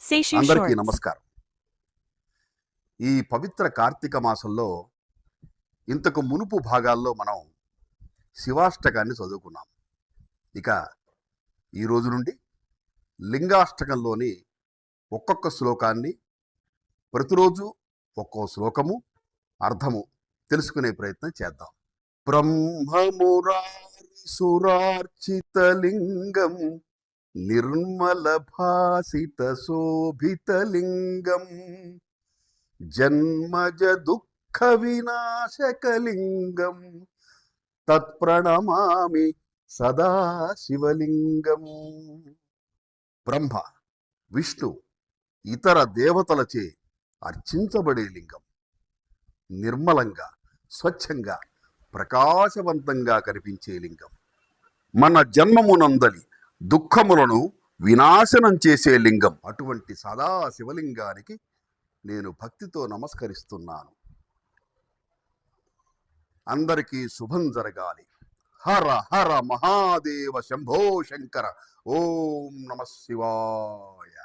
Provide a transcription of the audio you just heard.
Seshu అందరికీ Shorts. నమస్కారం. ఈ పవిత్ర కార్తీక మాసంలో ఇంతకు మునుపు భాగాల్లో మనం శివాష్టకాన్ని చదువుకున్నాం. ఇక ఈ రోజు నుండి లింగాష్టకంలోని ఒక్కొక్క శ్లోకాన్ని ప్రతిరోజు ఒక్కో శ్లోకము అర్థము తెలుసుకునే ప్రయత్నం చేద్దాం. బ్రహ్మమురారిసురార్చితలింగం నిర్మల భాసిత శోభితలింగం జన్మజ దుఃఖ వినాశకలింగం తత్ప్రణమామి సదా శివలింగం. బ్రహ్మ, విష్ణు, ఇతర దేవతలచే అర్చించబడే లింగం, నిర్మలంగా, స్వచ్ఛంగా, ప్రకాశవంతంగా కనిపించే లింగం, మన జన్మమునందలి దుఃఖములను వినాశనం చేసే లింగం. అటువంటి సదా శివలింగానికి నేను భక్తితో నమస్కరిస్తున్నాను. అందరికీ శుభం జరగాలి. హర హర మహాదేవ శంభో శంకర. ఓం నమ శివాయ.